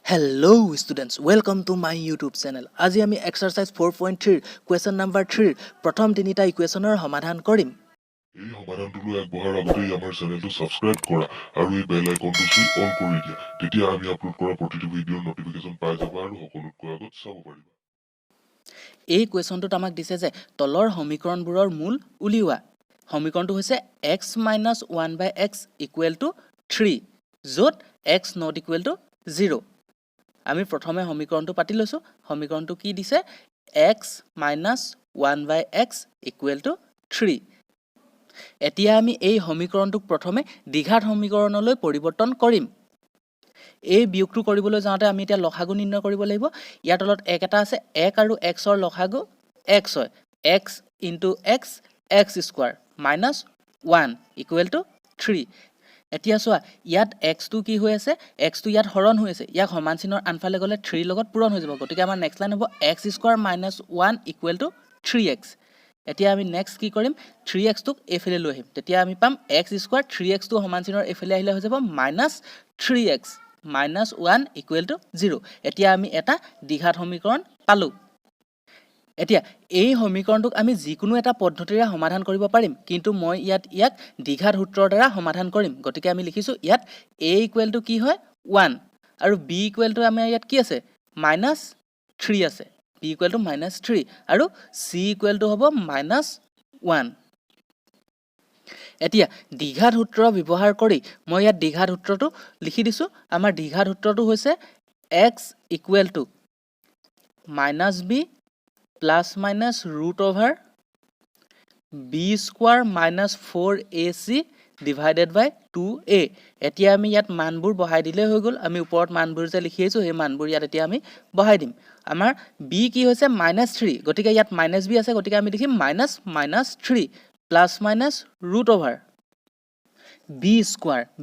Hello students, welcome to my YouTube channel. আজি আমি exercise 4.3 question number 3 প্ৰথম তিনিটা ইকুৱেশ্যনৰ সমাধান কৰিম। এই সমাধানটোলৈ আগবঢ়াৰ আগতে আমাৰ চেনেলটো সাবস্ক্ৰাইব কৰা আৰু এই বেল আইকনটো চুই অন কৰি দিয়া। তেতিয়া আমি আপলোড কৰা প্ৰতিটো ভিডিঅ'ৰ নটিফিকেশ্যন পাই যাবা আৰু সকলোতকৈ আগত চাব পাৰিবা। এই কুৱেশ্যনটোত আমাক দিছে যে তলৰ সমীকৰণবোৰৰ মূল উলিওৱা। সমীকৰণটো হৈছে x - 1/x = 3 য'ত x not equal to 0। আমি প্ৰথমে সমীকৰণটো পাতি লৈছো। সমীকৰণটো কি দিছে x - 1/x = 3। এতিয়া আমি এই সমীকৰণটোক প্ৰথমে দ্বিঘাত সমীকৰণলৈ পৰিৱৰ্তন কৰিম। এই বিয়োগটো কৰিবলৈ যাওঁতে আমি এতিয়া লসাগু নিৰ্ণয় কৰিব লাগিব। ইয়াৰ তলত এক এটা আছে, এক আৰু xৰ লসাগু x হয়। x * x x² - 1 = 3। এতিয়া চোৱা ইয়াত xটো কি হৈ আছে, xটো ইয়াত হৰণ হৈ আছে। ইয়াক সমান চিনৰ আনফালে গ'লে 3 লগত পূৰণ হৈ যাব। গতিকে আমাৰ নেক্সট লাইন হ'ব x² - 1 = 3x। এতিয়া আমি নেক্সট কি কৰিম, 3xটোক এইফালে লৈ আহিম। তেতিয়া আমি পাম x² 3xটো সমান চিনৰ এইফালে আহিলে হৈ যাব -3x - 1 = 0। এতিয়া আমি এটা দ্বিঘাত সমীকৰণ পালো। এতিয়া এই সমীকৰণটোক আমি যিকোনো এটা পদ্ধতিৰে সমাধান কৰিব পাৰিম, কিন্তু মই ইয়াক দ্বিঘাত সূত্ৰৰ দ্বাৰা সমাধান কৰিম। গতিকে আমি লিখিছো ইয়াত a = কি হয় 1 আৰু b = আমাৰ ইয়াত কি আছে -3 আছে। b = -3 আৰু c = হ'ব -1। এতিয়া দ্বিঘাত সূত্ৰ ব্যৱহাৰ কৰি মই ইয়াত দ্বিঘাত সূত্ৰটো লিখি দিছো। আমাৰ দ্বিঘাত সূত্ৰটো হৈছে x = -b ± √b² - 4ac / 2a। এতিয়া আমি ইয়াত মানবোৰ বহাই দিলে হৈ গ'ল। আমি ওপৰত মানবোৰ যে লিখি আহিছো সেই মানবোৰ ইয়াত এতিয়া আমি বহাই দিম। আমাৰ b কি হৈছে -3, গতিকে ইয়াত -b আছে, গতিকে আমি লিখিম -3 ± √b²।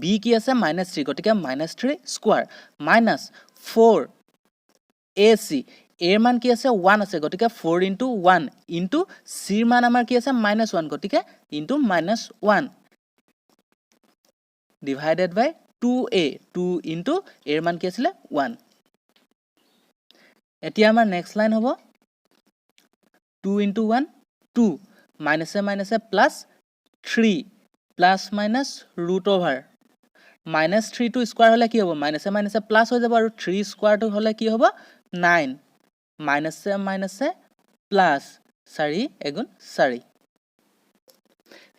b কি আছে -3, গতিকে -3² -4ac। a ৰ মান কি আছে 1 আছে, গতিকে 4 × 1 * c ৰ মান আমাৰ কি আছে -1, গতিকে * -1 / 2a। 2 * a ৰ মান কি আছিলে 1। এতিয়া আমাৰ নেক্সট লাইন হ'ব 2 × 1 2 মাইনাছে মাইনাছে +3 ± -√3 টো স্কয়াৰ হলে কি হ'ব, মাইনাছে মাইনাছে প্লাস হৈ যাব আৰু 3 স্কয়াৰটো হলে কি হ'ব 9 মাইনাছে মাইনাছে প্লাস 4 × 4।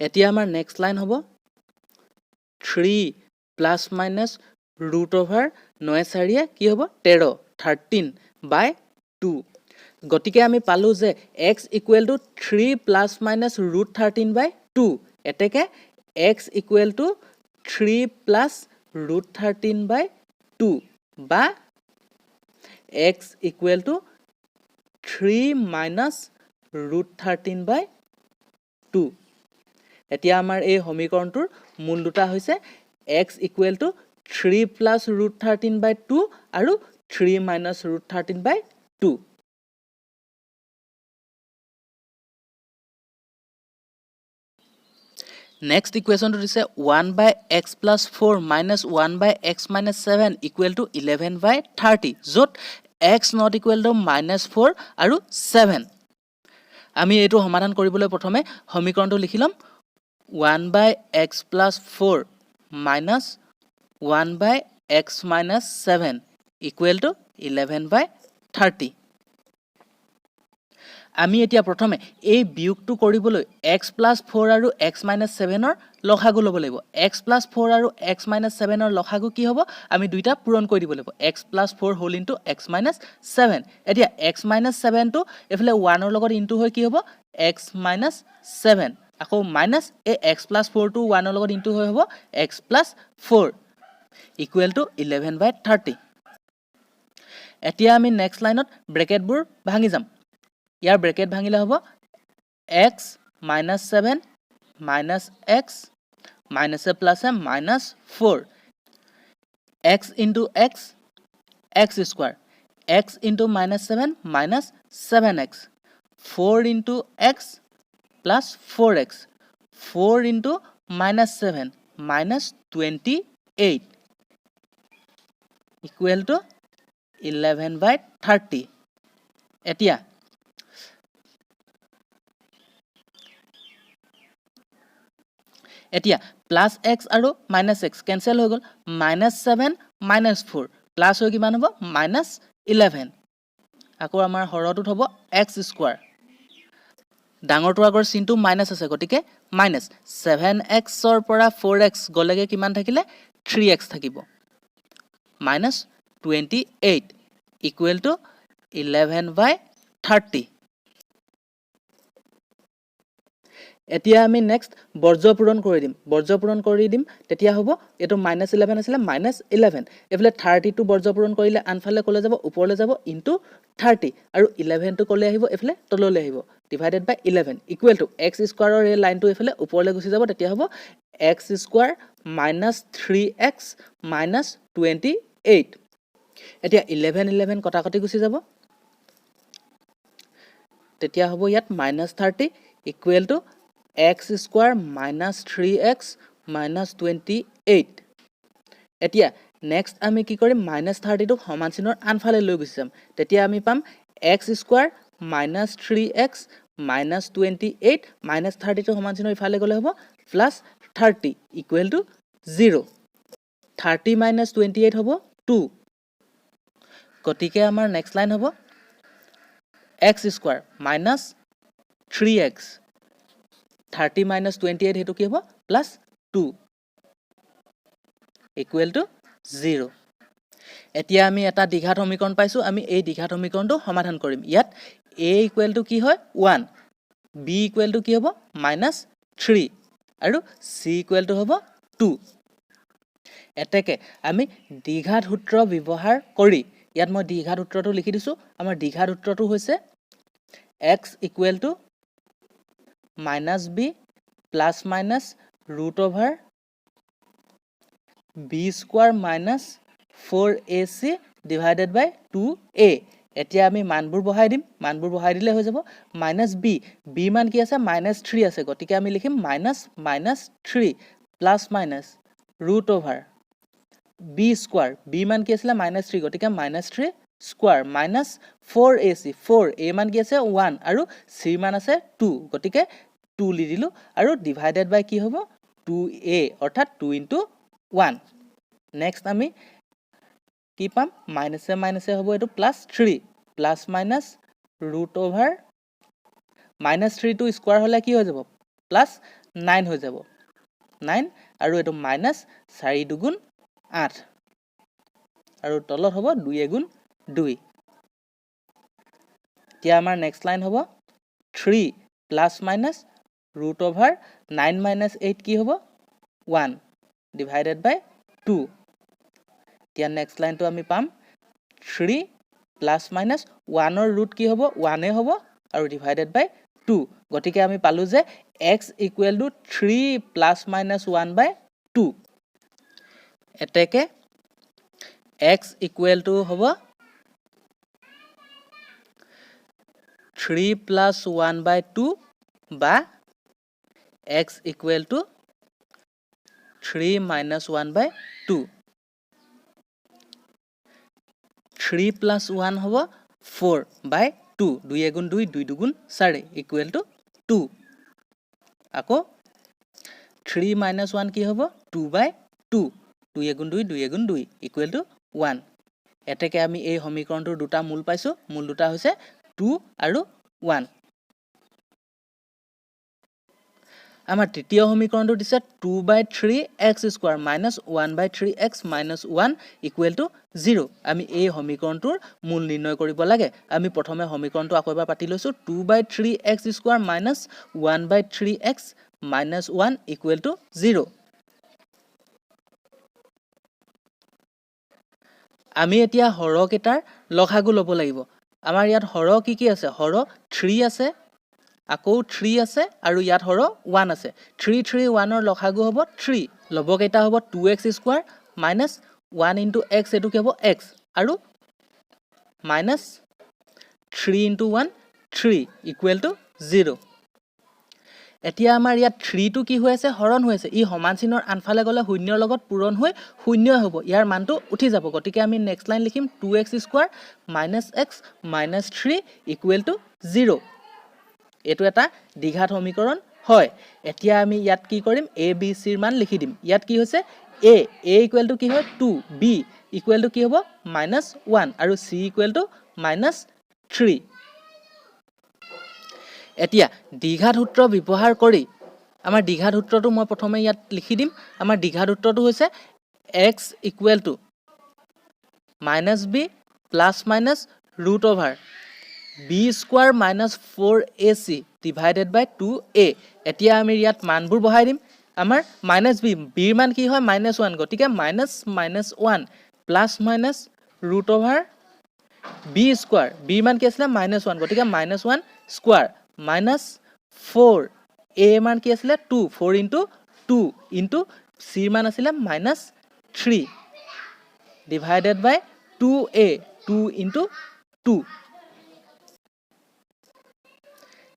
এতিয়া আমাৰ নেক্সট লাইন হ'ব 3 ± √9 কি হ'ব 13/2। গতিকে আমি পালো যে x = 3 ± √13/2। এতেকে x = 3 + √13/2 বা x = 3 - √13/2। এতিয়া আমাৰ এই সমীকৰণটোৰ মূল দুটা হৈছে x = 3 + √13/2 আৰু 3 - √13/2। নেক্সট ইকুৱেশ্যনটো দিছে 1/x + 4 - 1/x - 7 = 11/30 য'ত x not equal to -4 আৰু 7। আমি এইটো সমাধান কৰিবলৈ প্ৰথমে সমীকৰণটো লিখি ল'ম 1/x + 4 - 1/x - 7 = 11/30। আমি এতিয়া প্ৰথমে এই বিয়োগটো কৰিবলৈ x + 4 আৰু x - 7ৰ লসাগু ল'ব লাগিব। x + 4 আৰু x - 7ৰ লসাগু কি হ'ব, আমি দুইটা পূৰণ কৰি দিব লাগিব। x + 4 * x - 7। এতিয়া x - 7টো এফালে 1ৰ লগত ইনটু হৈ কি হ'ব x - 7 আকৌ মাইনাস এই x + 4টো 1ৰ লগত ইনটু হৈ হ'ব x + 4 = 11/30। এতিয়া আমি নেক্সট লাইনত ব্ৰেকেটবোৰ ভাঙি যাম। ইয়াৰ ব্ৰেকেট ভাঙিলে হ'ব x - 7 - x মাইনাছে প্লাছে -4 x * x x² x * -7 -7x 4 * x + 4x 4 * -7 -28 = 11/30 এতিয়া প্লাস x আৰু মাইনাস x কেনসেল হৈ গল -7 -4 প্লাস হৈ কিমান হ'ব -11 আকৌ আমাৰ হৰটোত হ'ব x স্কয়াৰ ডাঙৰটো আগৰ চিনটো মাইনাস আছে গতিকে -7x ৰ পৰা 4x গলেগে কিমান থাকিলে 3x থাকিব -28 ইকুৱেল টু 11/30 এতিয়া আমি নেক্সট বৰ্জ পূৰণ কৰি দিম তেতিয়া হ'ব এটো -11 আছিল -11 এফালে 30 টো বৰ্জ পূৰণ কৰিলে আনফালে কলে যাব ওপৰলে যাব ইনটু 30 আৰু 11 টো কলে আহিব এফালে তললৈ আহিব divided by 11 equal to x স্কয়াৰৰ এই লাইনটো এফালে ওপৰলে গুচি যাব তেতিয়া হ'ব x স্কয়াৰ - 3x - 28 এতিয়া 11 কটাকটি গুচি যাব তেতিয়া হ'ব ইয়াত -30 equal to x square - 3x - 28 এতিয়া নেক্সট আমি কি কৰিম -30 টো সমান চিনৰ আনফালে লৈ গুচি যাম তেতিয়া আমি পাম x স্কয়াৰ - 3x - 28 -30 টো সমান চিনৰ ইফালে গলে হ'ব +30 ইকুৱেল টু 0 30 - 28 হ'ব 2 গতিকে আমাৰ নেক্সট লাইন হ'ব x স্কয়াৰ - 3x 30 - 28 হেতু কি হ'ব +2 ইকুৱেল টু 0 এতিয়া আমি এটা দ্বিঘাত সমীকৰণ পাইছো আমি এই দ্বিঘাত সমীকৰণটো সমাধান কৰিম ইয়াত a ইকুৱেল টু কি হয় 1 b ইকুৱেল টু কি হ'ব -3 আৰু c ইকুৱেল টু হ'ব 2 এতেকে আমি দ্বিঘাত সূত্ৰ ব্যৱহাৰ কৰি ইয়াত মই দ্বিঘাত সূত্ৰটো লিখি দিছো আমাৰ দ্বিঘাত সূত্ৰটো হৈছে x equal to -b plus minus √over b square minus 4ac divided by 2a এতিয়া আমি মানবোৰ বহাই দিলে হৈ যাব -b মান কি আছে -3 আছে গতিকে আমি লিখিম -3 plus minus √over b square b মান কি আছিল -3 গতিকে -3 স্কয়াৰ মাইনাস 4ac 4a মান কি আছে 1 আৰু c মান আছে 2 গতিকে 2 লি দিলো আৰু ডিভাইডেড বাই কি হ'ব 2a অৰ্থাৎ 2 * 1 নেক্সট আমি কি পাম মাইনাসে হ'ব এটো +3 প্লাস মাইনাস √over -3 টো স্কয়াৰ হলে কি হৈ যাব +9 হৈ যাব 9 আৰু এটো -4 দুগুণ 8 আৰু তলত হ'ব 2 গুণ 2 এতিয়া আমাৰ নেক্সট লাইন হ'ব 3 প্লাস মাইনাস √over 9 - 8 কি হ'ব 1 ডিভাইডেড বাই 2 এতিয়া নেক্সট লাইনটো আমি পাম 3 প্লাস মাইনাস 1 ৰ ৰুট কি হ'ব 1 হ'ব আৰু ডিভাইডেড বাই 2 গতিকে আমি পালো যে x equal two 3 plus minus 1/2 এতেকে x ইকুৱেল টু হ'ব 3 plus 1/2 বা x equal to 3 minus 1/2 3 plus 1 হ'ব 4/2 2 গুণ 2 2 দুগুণ 4 equal to 2 আকৌ 3 minus 1 কি হ'ব 2/2 2 গুণ 2 2 গুণ 2 equal to 1 এতেকে আমি এই সমীকৰণটোৰ দুটা মূল পাইছো মূল দুটা হৈছে 2 আৰু 1 আমাৰ তৃতীয় সমীকৰণটো দিছে 2/3x square - 1/3x - 1 equal to 0 আমি এই সমীকৰণটোৰ মূল নিৰ্ণয় কৰিব লাগে আমি প্ৰথমে সমীকৰণটো আকৌ এবাৰ পাতি লৈছো 2/3x square - 1/3x - 1 equal to 0 আমি এতিয়া হৰক এটাৰ লঘাগু লব লাগিব আমাৰ ইয়াত হৰ কি আছে হৰ 3 আছে আকৌ 3 আছে আৰু ইয়াত হৰ 1 আছে 3 3 1 ৰ লঘাগু হ'ব 3 লবক এটা হ'ব 2x স্কয়াৰ - 1 * x এটো কি হ'ব x আৰু -3 * 1 3 ইকুৱেল টু 0 এতিয়া আমাৰ ইয়াত 3 টো কি হৈ আছে হৰণ হৈ আছে ই সমান চিনৰ আনফালে গলে শূন্যৰ লগত পূৰণ হৈ শূন্য হ'ব ইয়াৰ মানটো উঠি যাব গতিকে আমি নেক্সট লাইন লিখিম 2x স্কয়াৰ - x - 3 = 0 এটো এটা দ্বিঘাত সমীকৰণ হয় এতিয়া আমি ইয়াত কি কৰিম a b c ৰ মান লিখি দিম ইয়াত কি হৈছে a = কি হয় 2 b = কি হ'ব -1 আৰু c = -3 এতিয়া দ্বিঘাত সূত্ৰ ব্যৱহাৰ কৰি আমাৰ দ্বিঘাত সূত্ৰটো মই প্ৰথমে ইয়াত লিখি দিম আমাৰ দ্বিঘাত সূত্ৰটো হৈছে x = -b ± (b² - 4ac) / 2a এতিয়া আমি ইয়াত মানবোৰ বহাই দিম আমাৰ -b b ৰ মান কি হয় -1 গতিকে -1 ± (b² b ৰ মান কি আছিল -1 গতিকে -1 স্কয়াৰ -4 a ৰ মান কি আছিল 2 4 * 2 * c ৰ মান আছিল -3 / 2a 2 * 2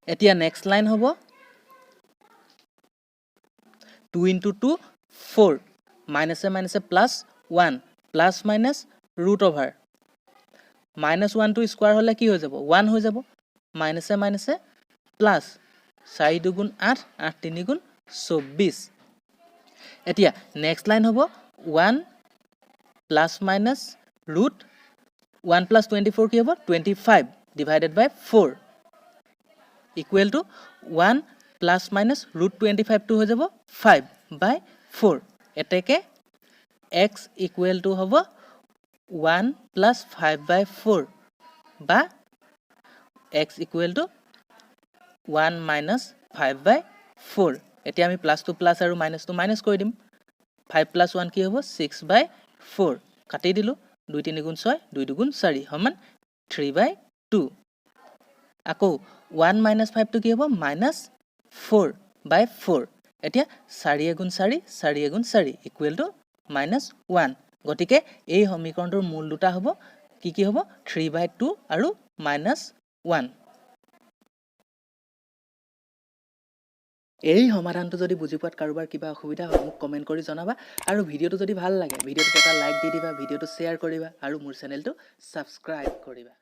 এতিয়া নেক্সট লাইন হ'ব 2 * 2 4 -1 ± -1 টো স্কয়াৰ হলে কি হৈ যাব 1 হৈ যাব মাইনাসে প্লাস 4 2 গুণ 8 8 3 গুণ 24 এতিয়া নেক্সট লাইন হ'ব 1 ± √1 + 24 কি হ'ব 25 / 4 equal to 1 ± √25 টো হৈ যাব 5/4 এতেকে x equal to হ'ব 1 + 5/4 বা x equal to 1 - 5/4 এতিয়া আমি প্লাস টু প্লাস আৰু মাইনাস টু মাইনাস কৰি দিম 5 + 1 কি হ'ব 6/4 কাটি দিলো 2 3 গুণ 6 2 2 গুণ 4 সমান 3/2 আকৌ 1 - 5 টো কি হ'ব -4/4 এতিয়া 4 গুণ 4 4 গুণ 4 equal to -1 গতিকে এই সমীকৰণটোৰ মূল দুটা হ'ব কি হ'ব 3/2 আৰু -1 এই সমাধানটো যদি বুজি পোৱাত কাৰোবাৰ কিবা অসুবিধা হয় মোক কমেন্ট কৰি জনাবা আৰু ভিডিওটো যদি ভাল লাগে ভিডিওটো এটা লাইক দি দিবা ভিডিওটো শ্বেয়াৰ কৰিবা আৰু মোৰ চেনেলটো সাবস্ক্ৰাইব কৰিবা